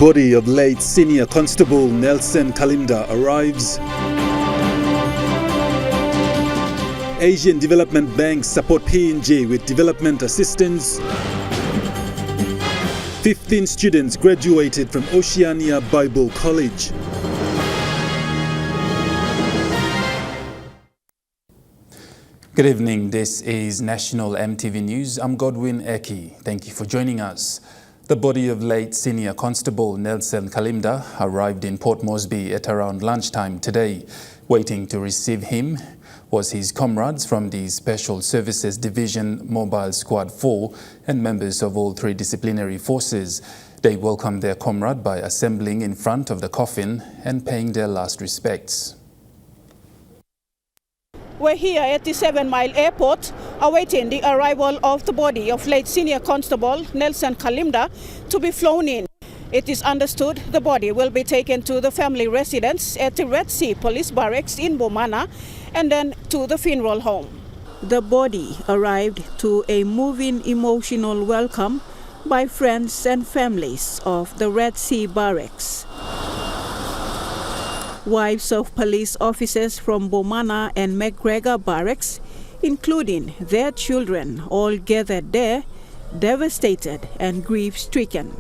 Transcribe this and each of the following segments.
Body of late Senior Constable Nelson Kalimda arrives. Asian Development Bank support PNG with development assistance. 15 students graduated from Oceania Bible College. Good evening, this is National EMTV News. I'm Godwin Eki. Thank you for joining us. The body of late Senior Constable Nelson Kalimda arrived in Port Moresby at around lunchtime today. Waiting to receive him was his comrades from the Special Services Division Mobile Squad 4 and members of all three disciplinary forces. They welcomed their comrade by assembling in front of the coffin and paying their last respects. We're here at the 7 Mile Airport awaiting the arrival of the body of late Senior Constable Nelson Kalimda to be flown in. It is understood the body will be taken to the family residence at the Red Sea Police Barracks in Bomana and then to the funeral home. The body arrived to a moving emotional welcome by friends and families of the Red Sea Barracks. Wives of police officers from Bomana and McGregor Barracks, including their children, all gathered there, devastated and grief-stricken.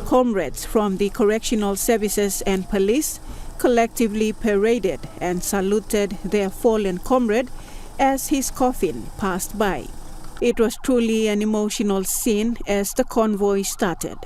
Comrades from the correctional services and police collectively paraded and saluted their fallen comrade as his coffin passed by. It was truly an emotional scene as the convoy started.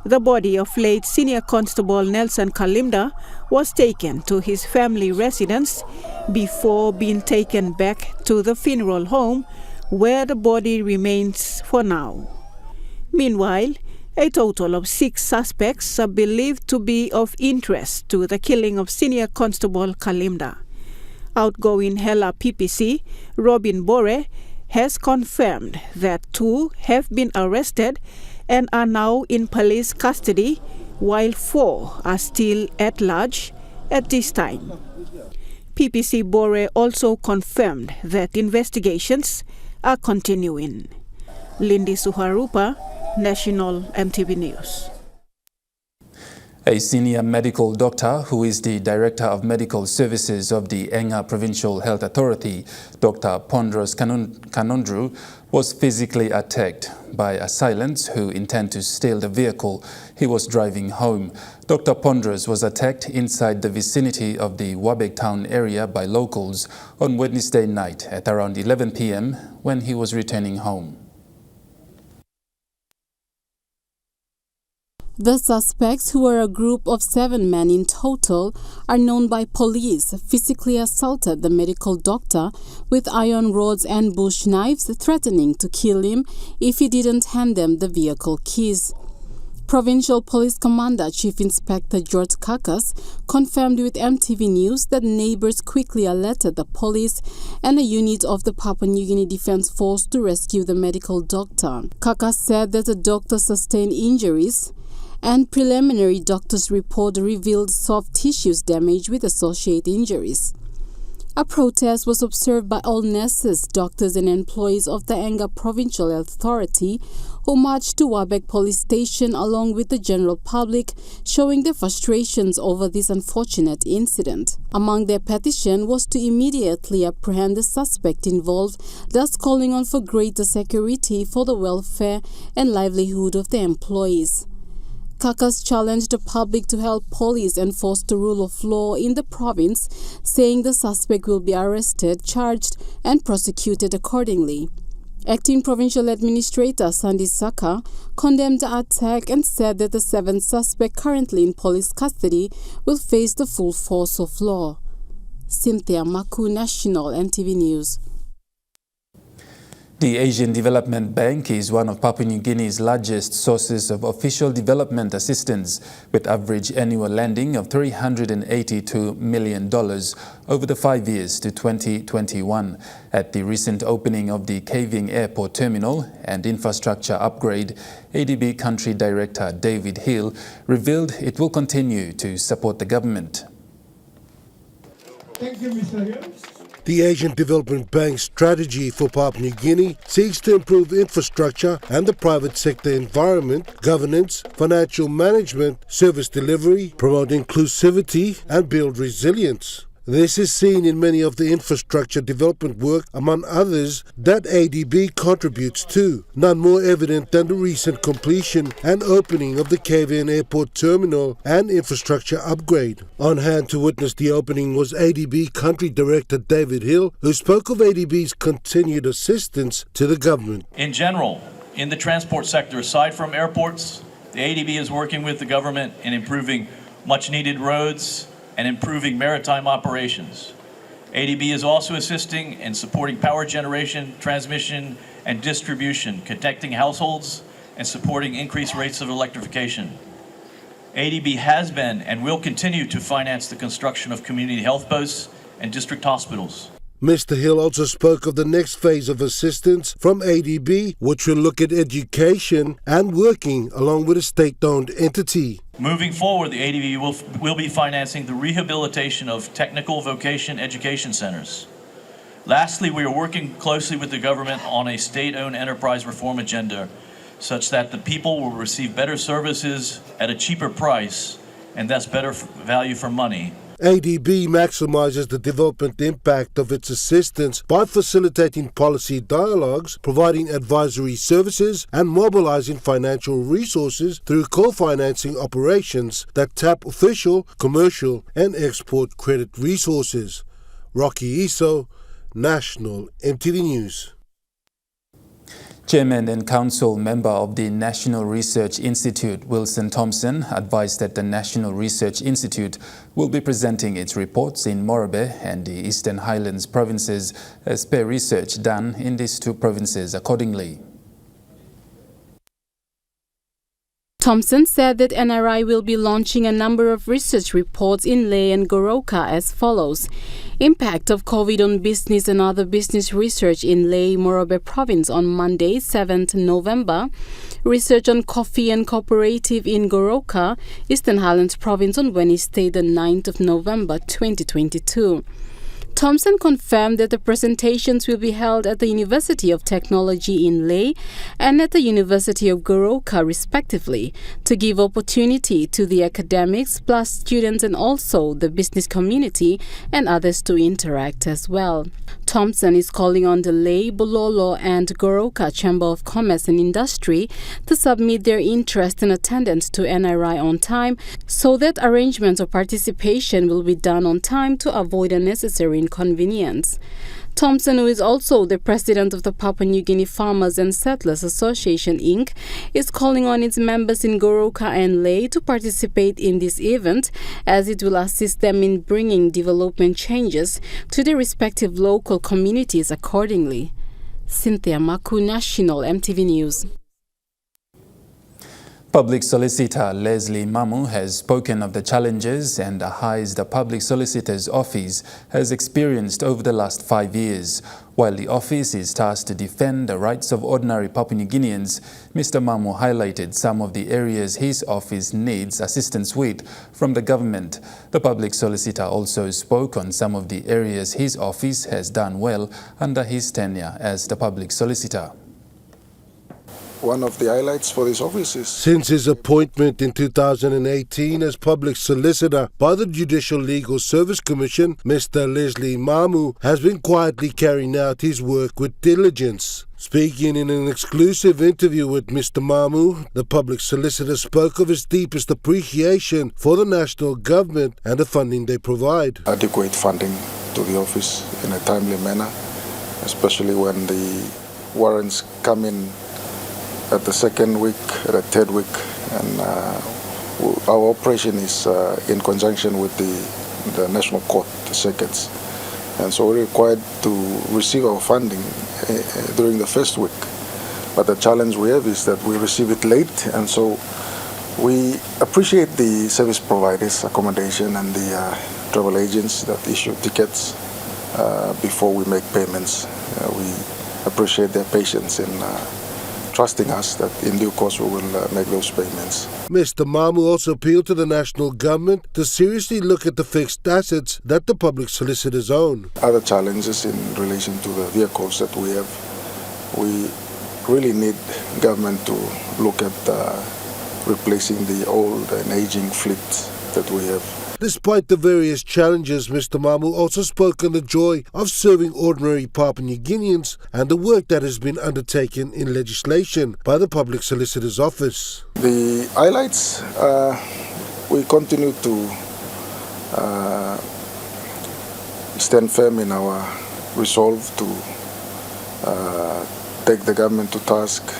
The body of late Senior Constable Nelson Kalimda was taken to his family residence before being taken back to the funeral home where the body remains for now. Meanwhile, a total of 6 suspects are believed to be of interest to the killing of Senior Constable Kalimda. Outgoing Hela PPC, Robin Bore, has confirmed that 2 have been arrested and are now in police custody, while 4 are still at large at this time. PPC Bore also confirmed that investigations are continuing. Lindy Suharupa, National EMTV News. A senior medical doctor who is the Director of Medical Services of the Enga Provincial Health Authority, Dr. Pondros Kanondru, was physically attacked by assailants who intend to steal the vehicle he was driving home. Dr. Pondros was attacked inside the vicinity of the Wabeg town area by locals on Wednesday night at around 11 p.m. when he was returning home. The suspects, who were a group of 7 men in total, are known by police, physically assaulted the medical doctor with iron rods and bush knives, threatening to kill him if he didn't hand them the vehicle keys. Provincial Police Commander Chief Inspector George Kakas confirmed with EMTV News that neighbors quickly alerted the police and a unit of the Papua New Guinea Defence Force to rescue the medical doctor. Kakas said that the doctor sustained injuries and preliminary doctor's report revealed soft tissues damage with associated injuries. A protest was observed by all nurses, doctors and employees of the Enga Provincial Health Authority who marched to Wabeg Police Station along with the general public, showing their frustrations over this unfortunate incident. Among their petition was to immediately apprehend the suspect involved, thus calling on for greater security for the welfare and livelihood of the employees. Kakas challenged the public to help police enforce the rule of law in the province, saying the suspect will be arrested, charged, and prosecuted accordingly. Acting Provincial Administrator Sandy Saka condemned the attack and said that the 7 suspects currently in police custody will face the full force of law. Cynthia Maku, National EMTV News. The Asian Development Bank is one of Papua New Guinea's largest sources of official development assistance, with average annual lending of $382 million over the 5 years to 2021. At the recent opening of the Caving Airport Terminal and infrastructure upgrade, ADB Country Director David Hill revealed it will continue to support the government. Thank you, Mr. Hill. The Asian Development Bank's strategy for Papua New Guinea seeks to improve infrastructure and the private sector environment, governance, financial management, service delivery, promote inclusivity and build resilience. This is seen in many of the infrastructure development work, among others, that ADB contributes to, none more evident than the recent completion and opening of the Cavern Airport Terminal and infrastructure upgrade. On hand to witness the opening was ADB Country Director David Hill, who spoke of ADB's continued assistance to the government. In general, in the transport sector, aside from airports, the ADB is working with the government in improving much-needed roads and improving maritime operations. ADB is also assisting in supporting power generation, transmission, and distribution, connecting households and supporting increased rates of electrification. ADB has been and will continue to finance the construction of community health posts and district hospitals. Mr. Hill also spoke of the next phase of assistance from ADB, which will look at education and working along with a state-owned entity. Moving forward, the ADB will be financing the rehabilitation of technical vocation education centers. Lastly, we are working closely with the government on a state-owned enterprise reform agenda such that the people will receive better services at a cheaper price and thus better value for money. ADB maximizes the development impact of its assistance by facilitating policy dialogues, providing advisory services, and mobilizing financial resources through co-financing operations that tap official, commercial, and export credit resources. Rocky Iso, National EMTV News. Chairman and Council Member of the National Research Institute, Wilson Thompson, advised that the National Research Institute will be presenting its reports in Morobe and the Eastern Highlands provinces as per research done in these two provinces accordingly. Thompson said that NRI will be launching a number of research reports in Lae and Goroka as follows. Impact of COVID on business and other business research in Lae, Morobe province on Monday, 7th November. Research on coffee and cooperative in Goroka, Eastern Highlands province on Wednesday, the 9th of November 2022. Thompson confirmed that the presentations will be held at the University of Technology in Lae and at the University of Goroka respectively to give opportunity to the academics plus students and also the business community and others to interact as well. Thompson is calling on the Lae, Bololo and Goroka Chamber of Commerce and Industry to submit their interest and attendance to NRI on time so that arrangements of participation will be done on time to avoid unnecessary inconvenience. Thompson, who is also the president of the Papua New Guinea Farmers and Settlers Association, Inc., is calling on its members in Goroka and Lae to participate in this event as it will assist them in bringing development changes to their respective local communities accordingly. Cynthia Maku, National EMTV News. Public Solicitor Leslie Mamu has spoken of the challenges and the highs the Public Solicitor's Office has experienced over the last 5 years. While the office is tasked to defend the rights of ordinary Papua New Guineans, Mr. Mamu highlighted some of the areas his office needs assistance with from the government. The Public Solicitor also spoke on some of the areas his office has done well under his tenure as the Public Solicitor. One of the highlights for this office is... Since his appointment in 2018 as Public Solicitor by the Judicial Legal Service Commission, Mr. Leslie Mamu has been quietly carrying out his work with diligence. Speaking in an exclusive interview with Mr. Mamu, the Public Solicitor spoke of his deepest appreciation for the national government and the funding they provide. Adequate funding to the office in a timely manner, especially when the warrants come in at the second week, at the third week, and our operation is in conjunction with the National Court circuits. And so we're required to receive our funding during the first week. But the challenge we have is that we receive it late, and so we appreciate the service providers, accommodation, and the travel agents that issue tickets before we make payments. We appreciate their patience in trusting us that in due course we will make those payments. Mr. Mamu also appealed to the national government to seriously look at the fixed assets that the public solicitors own. Other challenges in relation to the vehicles that we have, we really need government to look at replacing the old and aging fleet that we have. Despite the various challenges, Mr. Mamu also spoke on the joy of serving ordinary Papua New Guineans and the work that has been undertaken in legislation by the Public Solicitor's Office. The highlights, we continue to stand firm in our resolve to take the government to task,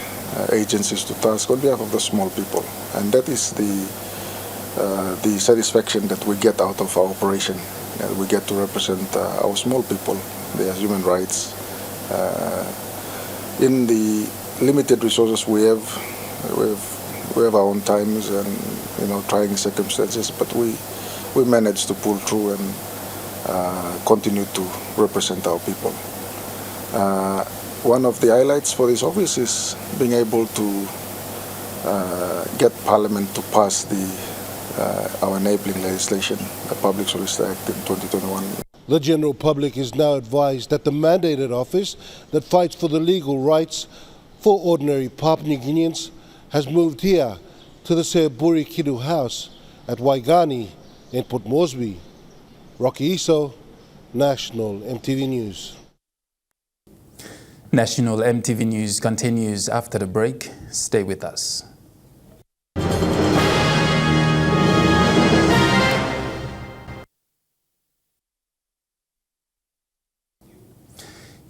agencies to task on behalf of the small people. And that is the satisfaction that we get out of our operation. We get to represent our small people, their human rights. In the limited resources we have our own times and trying circumstances, but we manage to pull through and continue to represent our people. One of the highlights for this office is being able to get Parliament to pass our enabling legislation, the Public Solicitor Act in 2021. The general public is now advised that the mandated office that fights for the legal rights for ordinary Papua New Guineans has moved here to the Seburi Kidu House at Waigani in Port Moresby. Rocky Iso, National EMTV News. National EMTV News continues after the break. Stay with us.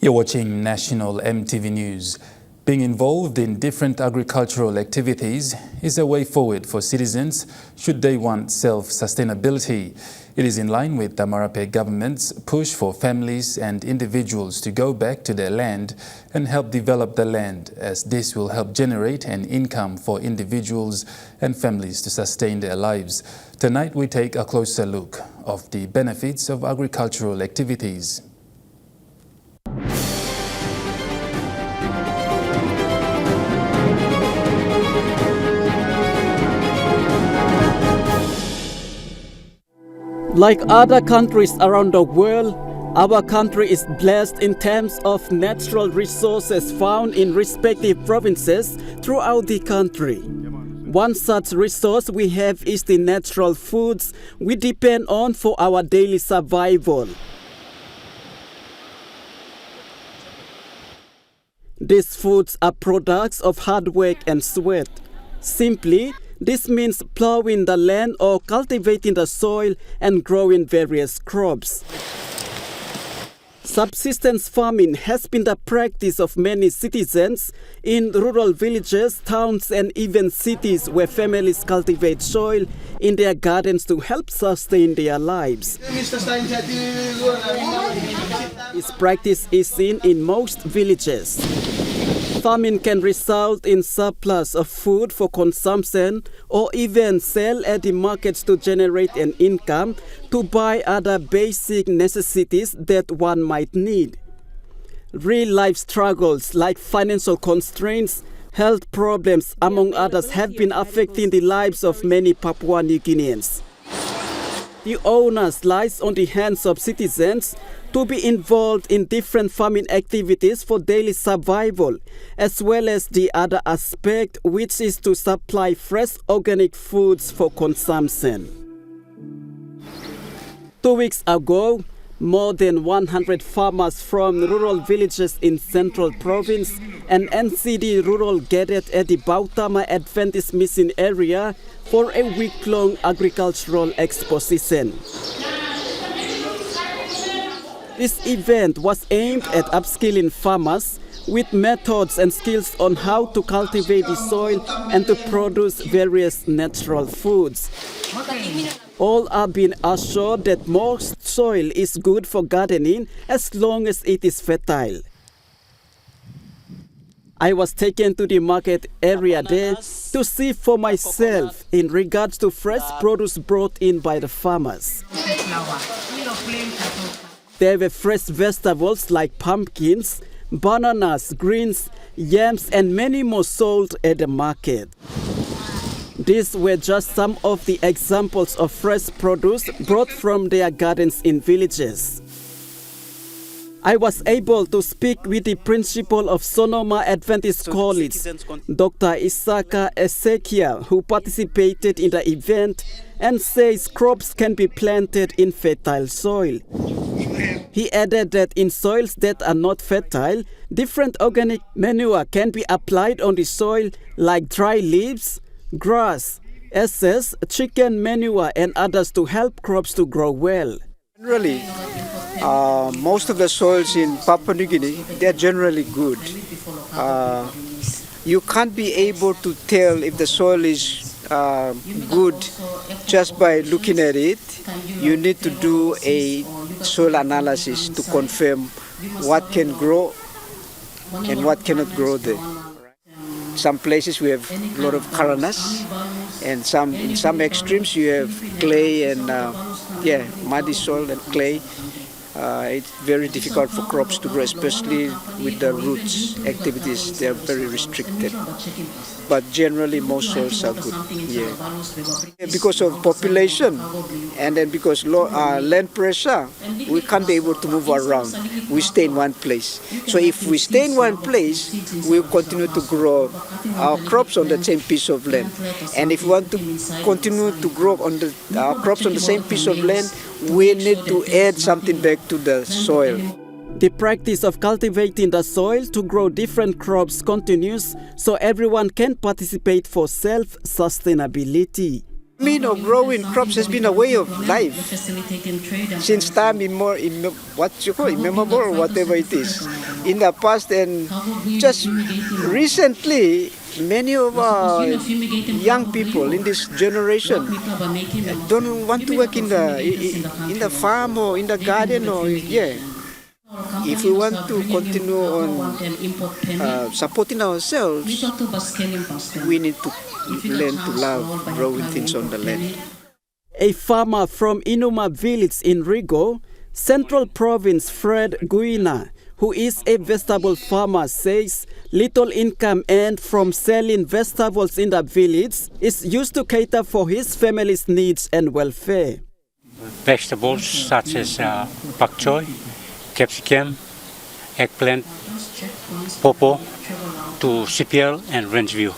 You're watching National EMTV News. Being involved in different agricultural activities is a way forward for citizens should they want self-sustainability. It is in line with the Marape government's push for families and individuals to go back to their land and help develop the land, as this will help generate an income for individuals and families to sustain their lives. Tonight we take a closer look of the benefits of agricultural activities. Like other countries around the world, our country is blessed in terms of natural resources found in respective provinces throughout the country. One such resource we have is the natural foods we depend on for our daily survival. These foods are products of hard work and sweat. Simply, this means plowing the land or cultivating the soil and growing various crops. Subsistence farming has been the practice of many citizens in rural villages, towns, and even cities where families cultivate soil in their gardens to help sustain their lives. This practice is seen in most villages. Farming can result in surplus of food for consumption or even sell at the markets to generate an income to buy other basic necessities that one might need. Real-life struggles like financial constraints, health problems, among others, have been affecting the lives of many Papua New Guineans. The onus lies on the hands of citizens to be involved in different farming activities for daily survival, as well as the other aspect, which is to supply fresh organic foods for consumption. 2 weeks ago, more than 100 farmers from rural villages in Central Province and NCD Rural gathered at the Bautama Adventist Mission area for a week-long agricultural exposition. This event was aimed at upskilling farmers with methods and skills on how to cultivate the soil and to produce various natural foods. All are being assured that most soil is good for gardening as long as it is fertile. I was taken to the market area there to see for myself in regards to fresh produce brought in by the farmers. There were fresh vegetables like pumpkins, bananas, greens, yams, and many more sold at the market. These were just some of the examples of fresh produce brought from their gardens in villages. I was able to speak with the principal of Sonoma Adventist College, Dr. Isaka Ezekiel, who participated in the event and says crops can be planted in fertile soil. He added that in soils that are not fertile, different organic manure can be applied on the soil like dry leaves, grass, ashes, chicken manure and others to help crops to grow well. Generally, most of the soils in Papua New Guinea, they're generally good. You can't be able to tell if the soil is good just by looking at it. You need to do a soil analysis to confirm what can grow and what cannot grow there. Some places we have a lot of karanas, and in some extremes you have clay and muddy soil and clay. It's very difficult for crops to grow, especially with the roots activities. They are very restricted. But generally, most soils are good. Yeah. Because of population and then because land pressure, we can't be able to move around. We stay in one place. So if we stay in one place, we'll continue to grow our crops on the same piece of land. And if we want to continue to grow our crops on the same piece of land, we need to add something back to the soil. The practice of cultivating the soil to grow different crops continues so everyone can participate for self-sustainability. Growing crops has been a way of life since time immemorable or whatever it is. In the past and just recently, many of our young people in this generation don't want to work in the farm or in the garden If we want to continue on supporting ourselves, we need to learn to love growing things on the land. A farmer from Inuma village in Rigo, Central Province, Fred Guina, who is a vegetable farmer, says little income earned from selling vegetables in the village is used to cater for his family's needs and welfare. Vegetables such as pak choy, capsicum, eggplant, popo, to CPL and Rangeview.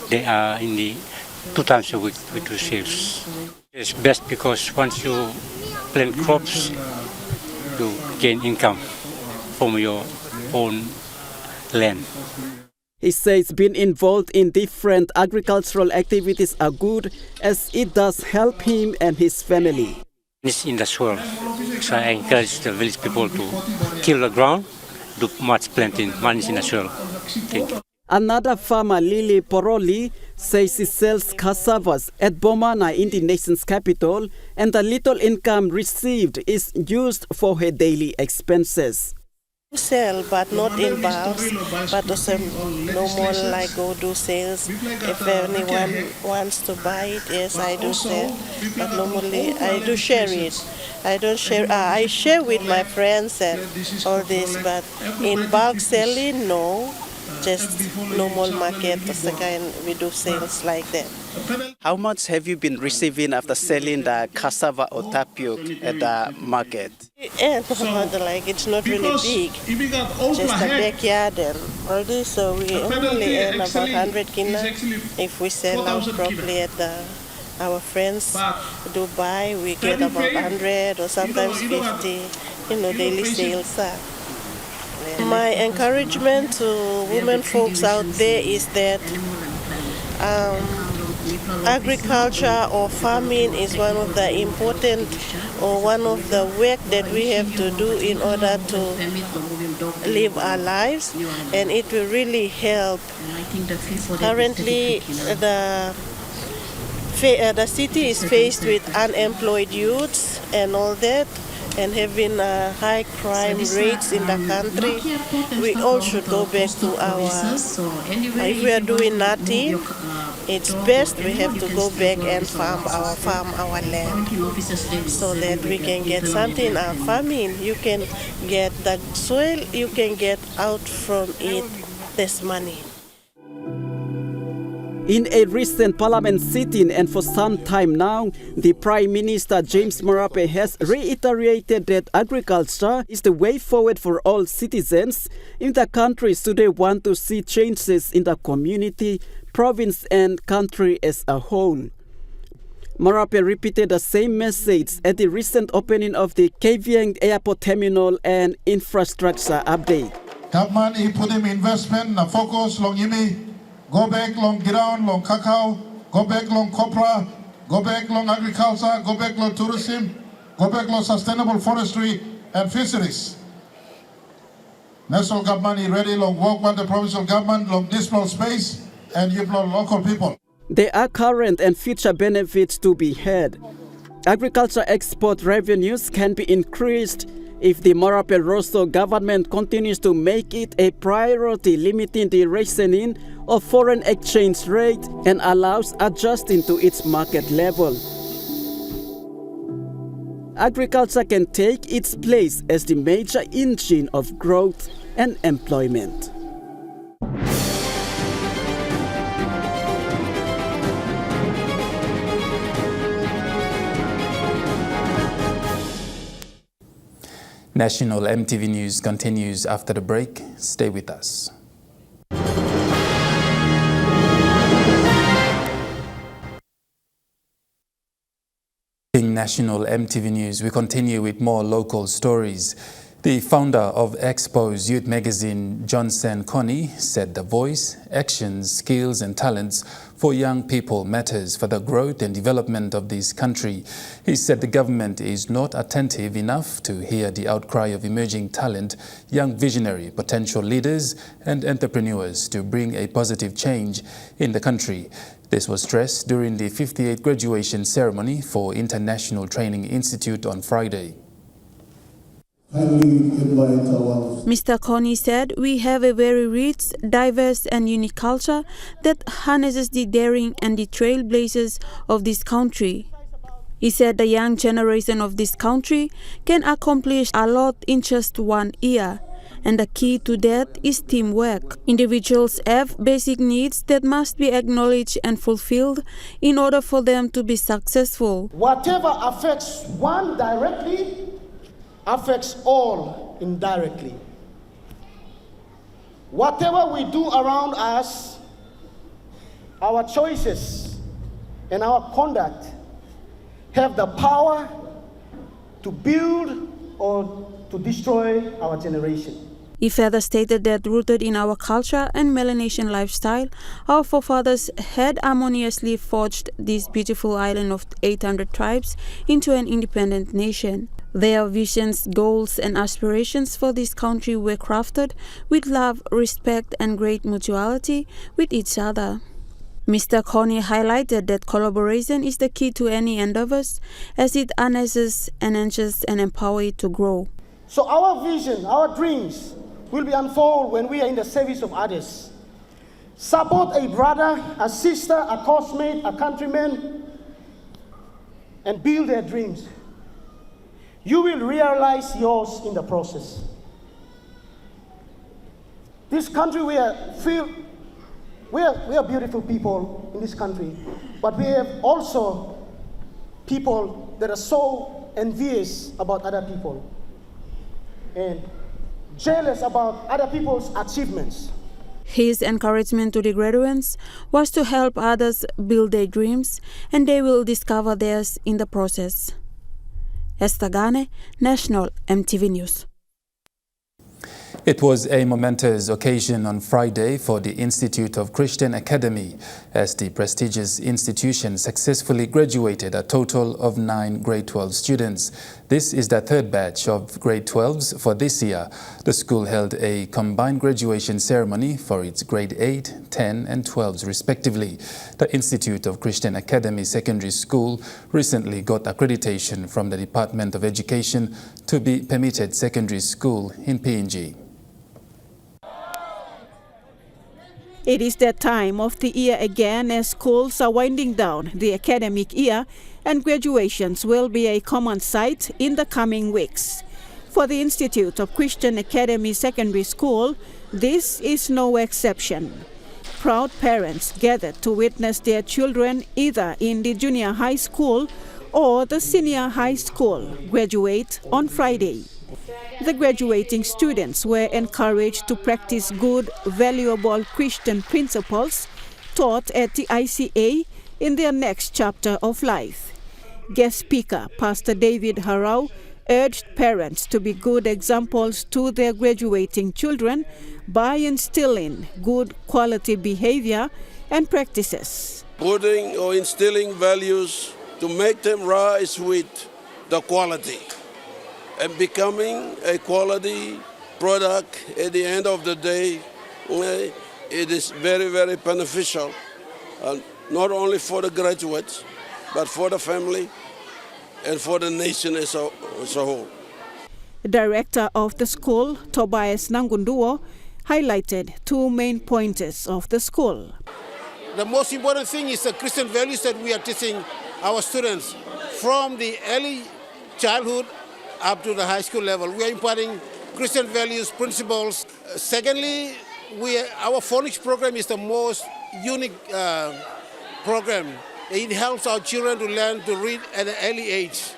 They are in the 2 times a week we do sales. It's best because once you plant crops, you gain income from your own land. He says being involved in different agricultural activities are good as it does help him and his family. It's in the soil, so I encourage the village people to till the ground, do much planting, money in the soil. Thank you. Another farmer, Lily Poroli, says he sells cassavas at Bomana in the nation's capital, and the little income received is used for her daily expenses. Sell, but not in bulks, but also normal like go do sales. If anyone wants to buy it, yes, I do sell. But normally I do share it. I don't share. I share with my friends and all this, but in bulk selling, no. Just normal market, the kind we do sales like that. How much have you been receiving after selling the cassava or tapioca at the market? And like it's not really big, just a backyard and all this. So we only earn about 100 kina if we sell out properly at our friends do buy. We get about 100 or sometimes 50, daily sales. My encouragement to women folks out there is that agriculture or farming is one of the important or one of the work that we have to do in order to live our lives, and it will really help. Currently, the city is faced with unemployed youths and all that. and having high crime rates in the country, we all should go back to if we are doing nothing, it's best we have to go back and farm our land so that we can get something. Farming, you can get the soil, you can get out from it, there's money. In a recent parliament sitting and for some time now, the Prime Minister James Marape has reiterated that agriculture is the way forward for all citizens in the country should they want to see changes in the community, province and country as a whole. Marape repeated the same message at the recent opening of the KVN Airport Terminal and Infrastructure Update. Government is putting investment, focus long imi. Go back long ground, long cacao, go back long copra, go back long agriculture, go back long tourism, go back long sustainable forestry and fisheries. National government is ready long work with the provincial government, long dismal space, and you local people. There are current and future benefits to be had. Agriculture export revenues can be increased if the Marape Rosso government continues to make it a priority, limiting the rationing of foreign exchange rate and allows adjusting to its market level. Agriculture can take its place as the major engine of growth and employment. National EMTV News continues after the break. Stay with us. In National EMTV News, we continue with more local stories. The founder of Expo's youth magazine, Johnson Connie, said the voice, actions, skills and talents for young people matters for the growth and development of this country. He said the government is not attentive enough to hear the outcry of emerging talent, young visionary, potential leaders and entrepreneurs to bring a positive change in the country. This was stressed during the 58th graduation ceremony for International Training Institute on Friday. Mr. Connie said, "We have a very rich, diverse and unique culture that harnesses the daring and the trailblazers of this country." He said the young generation of this country can accomplish a lot in just 1 year, and the key to that is teamwork. Individuals have basic needs that must be acknowledged and fulfilled in order for them to be successful. Whatever affects one directly affects all indirectly. Whatever we do around us, our choices and our conduct have the power to build or to destroy our generation. He further stated that rooted in our culture and Melanesian lifestyle, our forefathers had harmoniously forged this beautiful island of 800 tribes into an independent nation. Their visions, goals and aspirations for this country were crafted with love, respect and great mutuality with each other. Mr. Connie highlighted that collaboration is the key to any endeavors as it harnesses, enhances and empowers it to grow. So our vision, our dreams will be unfolded when we are in the service of others. Support a brother, a sister, a classmate, a countryman and build their dreams. You will realize yours in the process. This country, we are beautiful people in this country, but we have also people that are so envious about other people and jealous about other people's achievements. His encouragement to the graduates was to help others build their dreams, and they will discover theirs in the process. Esther Gane, National EMTV News. It was a momentous occasion on Friday for the Institute of Christian Academy, as the prestigious institution successfully graduated a total of 9 grade 12 students. This is the third batch of grade 12s for this year. The school held a combined graduation ceremony for its grade 8, 10 and 12s respectively. The Institute of Christian Academy Secondary School recently got accreditation from the Department of Education to be permitted secondary school in PNG. It is that time of the year again as schools are winding down the academic year, and graduations will be a common sight in the coming weeks. For the Institute of Christian Academy Secondary School, this is no exception. Proud parents gathered to witness their children either in the junior high school or the senior high school graduate on Friday. The graduating students were encouraged to practice good, valuable Christian principles taught at the ICA in their next chapter of life. Guest speaker, Pastor David Harau, urged parents to be good examples to their graduating children by instilling good quality behavior and practices. Putting or instilling values to make them rise with the quality and becoming a quality product at the end of the day. It is very, very beneficial, not only for the graduates, but for the family and for the nation as a whole. Director of the school, Tobias Nangunduo, highlighted 2 main pointers of the school. The most important thing is the Christian values that we are teaching our students from the early childhood up to the high school level. We are imparting Christian values, principles. Secondly, our phonics program is the most unique program. It helps our children to learn to read at an early age.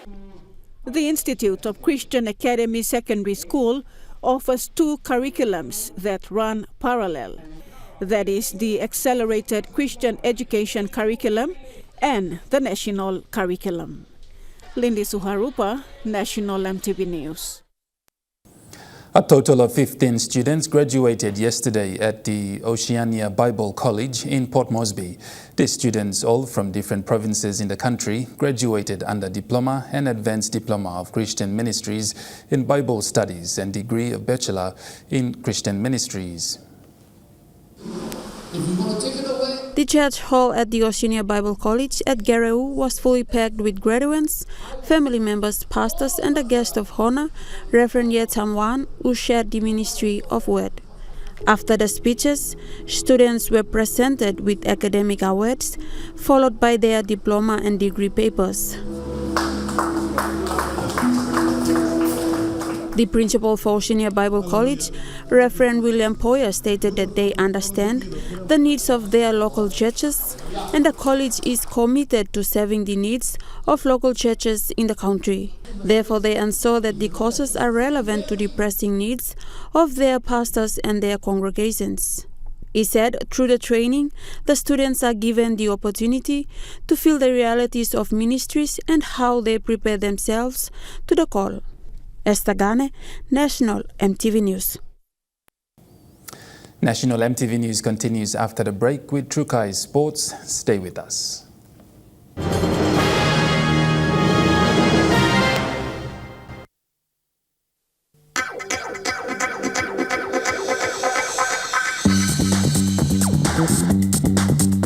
The Institute of Christian Academy Secondary School offers 2 curriculums that run parallel. That is the Accelerated Christian Education Curriculum and the National Curriculum. Lindy Suharupa, National EMTV News. A total of 15 students graduated yesterday at the Oceania Bible College in Port Moresby. These students, all from different provinces in the country, graduated under Diploma and Advanced Diploma of Christian Ministries in Bible Studies and degree of Bachelor in Christian Ministries. The church hall at the Oceania Bible College at Gareu was fully packed with graduates, family members, pastors, and a guest of honor, Reverend Yetam Wan, who shared the ministry of word. After the speeches, students were presented with academic awards, followed by their diploma and degree papers. The principal for Oceania Bible College, Reverend William Poyer, stated that they understand the needs of their local churches and the college is committed to serving the needs of local churches in the country. Therefore, they ensure that the courses are relevant to the pressing needs of their pastors and their congregations. He said through the training, the students are given the opportunity to feel the realities of ministries and how they prepare themselves to the call. Esther Gane, National EMTV News. National EMTV News continues after the break with Trukai Sports. Stay with us.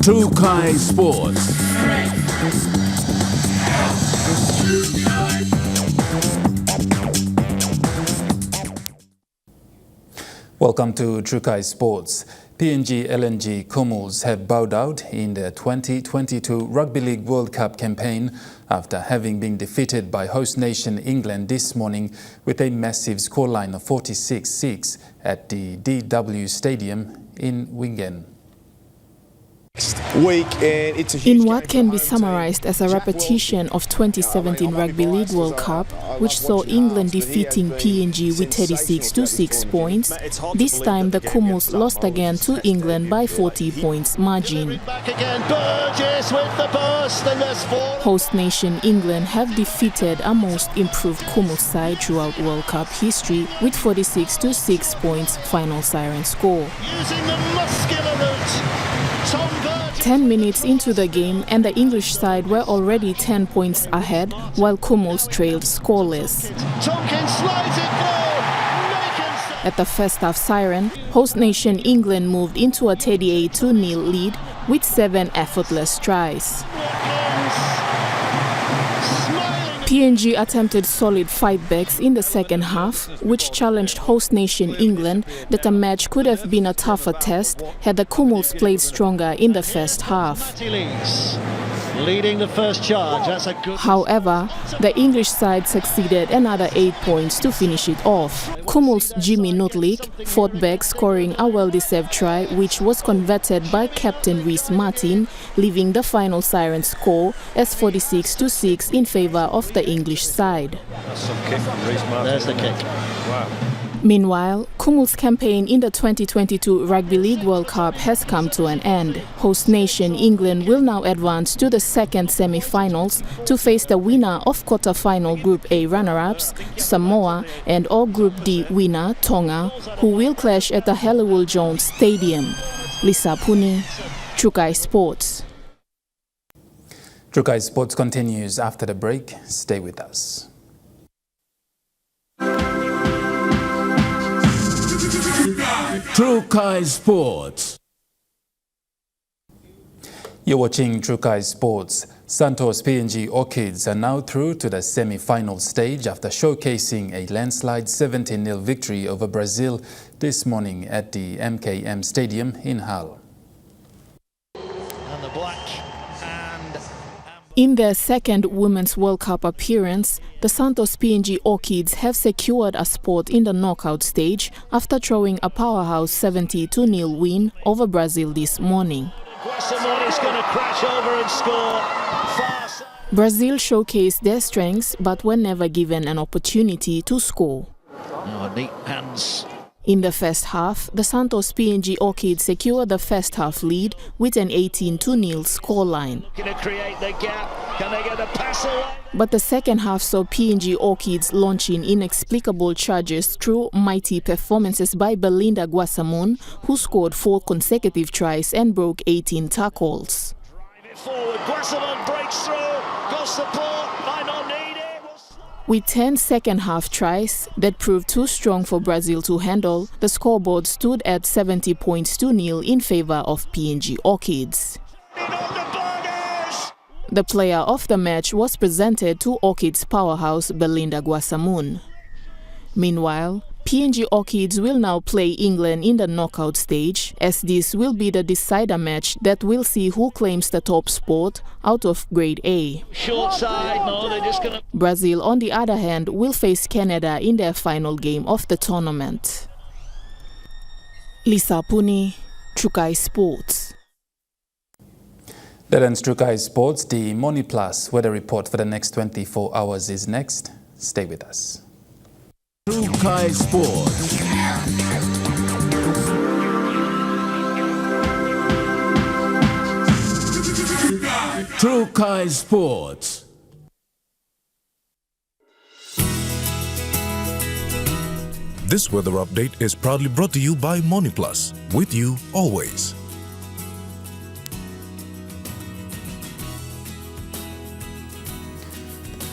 Trukai Sports. Welcome to Trukai Sports. PNG LNG Kumals have bowed out in the 2022 Rugby League World Cup campaign after having been defeated by host nation England this morning with a massive scoreline of 46-6 at the DW Stadium in Wingen. week, and it's a huge In what can be summarized as a repetition of 2017 Rugby League World Cup, which saw England defeating PNG with 36 to 6 points, this time the Kumuls lost again to England by 40 points margin. Host nation England have defeated a most improved Kumus side throughout World Cup history with 46 to 6 points final siren score. 10 minutes into the game and the English side were already 10 points ahead while Kumuls trailed scoreless. At the first half siren, host nation England moved into a 38-0 lead with 7 effortless tries. PNG attempted solid fightbacks in the second half, which challenged host nation England that a match could have been a tougher test had the Kumuls played stronger in the first half. Leading the first charge, that's a good... However, the English side succeeded another 8 points to finish it off. Kumuls' Jimmy Nutlik fought back, scoring a well-deserved try which was converted by captain Rhys Martin, leaving the final siren score as 46 to 6 in favour of the English side. That's some kick from Rhys Martin. There's the kick. Wow. Meanwhile, Kumuls' campaign in the 2022 Rugby League World Cup has come to an end. Host nation England will now advance to the second semi-finals to face the winner of quarter-final Group A runner-ups, Samoa, and or Group D winner, Tonga, who will clash at the Halliwell Jones Stadium. Lisa Puni, Trukai Sports. Trukai Sports continues after the break. Stay with us. Trukai Sports. You're watching Trukai Sports. Santos PNG Orchids are now through to the semi-final stage after showcasing a landslide 17-0 victory over Brazil this morning at the MKM Stadium in Hull. And the black and... In their second Women's World Cup appearance, the Santos PNG Orchids have secured a spot in the knockout stage after throwing a powerhouse 70-0 win over Brazil this morning. Brazil showcased their strengths but were never given an opportunity to score. Oh, neat hands. In the first half, the Santos PNG Orchids secured the first half lead with an 18-0 scoreline. But the second half saw PNG Orchids launching inexplicable charges through mighty performances by Belinda Guasamon, who scored 4 consecutive tries and broke 18 tackles. Guasamon breaks through, goes support, might not need it. With 10 second-half tries that proved too strong for Brazil to handle, the scoreboard stood at 70 points to 0 in favor of PNG Orchids. The player of the match was presented to Orchids powerhouse Belinda Guasamon. Meanwhile, PNG Orchids will now play England in the knockout stage, as this will be the decider match that will see who claims the top spot out of Grade A. Short side, no, they're just gonna... Brazil, on the other hand, will face Canada in their final game of the tournament. Lisa Puni, Trukai Sports. That ends Trukai Sports. The Money Plus weather report for the next 24 hours is next. Stay with us. Trukai Sports. Trukai Sports. This weather update is proudly brought to you by MoneyPlus, with you always.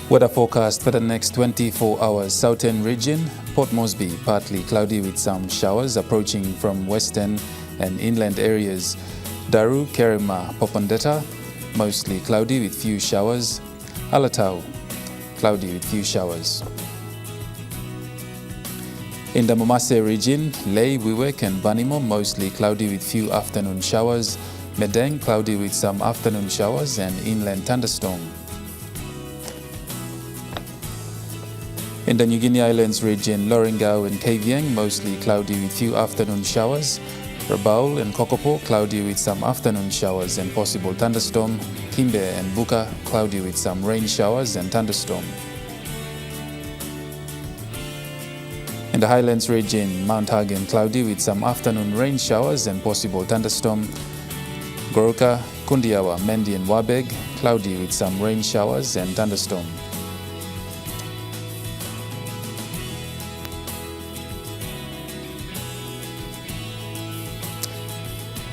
Weather forecast for the next 24 hours. Southern region, Port Moresby, partly cloudy with some showers approaching from western and inland areas. Daru, Kerema, Popondetta, mostly cloudy with few showers. Alatau, cloudy with few showers. In the Momase region, Lae, Wewak and Banimo, mostly cloudy with few afternoon showers. Medang, cloudy with some afternoon showers and inland thunderstorm. In the New Guinea Islands region, Lorengau and Kavieng, mostly cloudy with few afternoon showers. Rabaul and Kokopo, cloudy with some afternoon showers and possible thunderstorm. Kimbe and Buka, cloudy with some rain showers and thunderstorm. In the Highlands region, Mount Hagen, cloudy with some afternoon rain showers and possible thunderstorm. Goroka, Kundiawa, Mendi and Wabeg, cloudy with some rain showers and thunderstorm.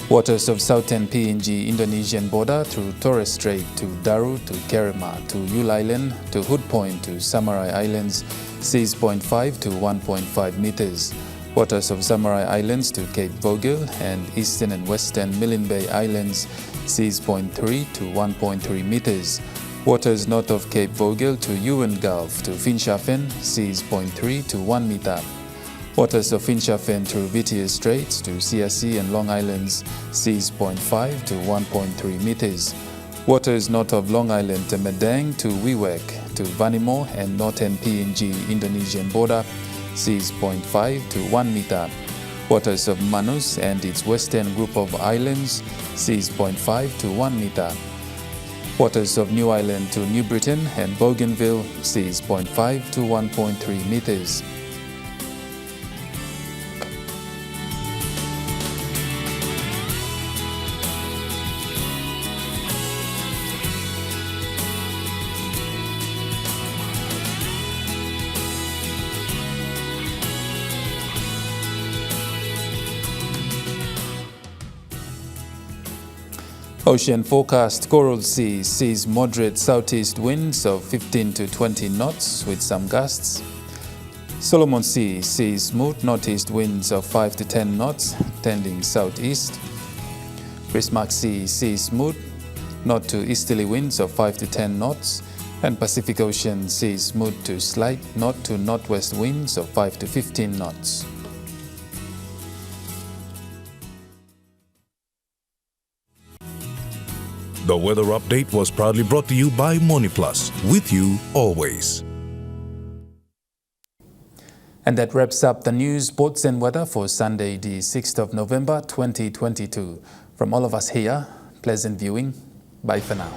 Waters of southern PNG Indonesian border through Torres Strait to Daru to Kerema to Yule Island to Hood Point to Samarai Islands, seas 0.5 to 1.5 meters. Waters of Samarai Islands to Cape Vogel and eastern and western Milne Bay Islands, seas 0.3 to 1.3 meters. Waters north of Cape Vogel to Ewan Gulf to Finschhafen, seas 0.3 to 1 meter. Waters of Finschhafen through Whittier Straits to CRC and Long Islands, seas 0.5 to 1.3 meters. Waters north of Long Island to Medang to Wewak to Vanimo and northern PNG Indonesian border, seas 0.5 to 1 meter. Waters of Manus and its western group of islands, seas 0.5 to 1 meter. Waters of New Island to New Britain and Bougainville, seas 0.5 to 1.3 meters. Ocean forecast: Coral Sea sees moderate southeast winds of 15 to 20 knots with some gusts. Solomon Sea sees smooth northeast winds of 5 to 10 knots tending southeast. Bismarck Sea sees smooth north to easterly winds of 5 to 10 knots. And Pacific Ocean sees smooth to slight north to northwest winds of 5 to 15 knots. The weather update was proudly brought to you by MoneyPlus, with you always. And that wraps up the news, sports and weather for Sunday, the 6th of November, 2022. From all of us here, pleasant viewing. Bye for now.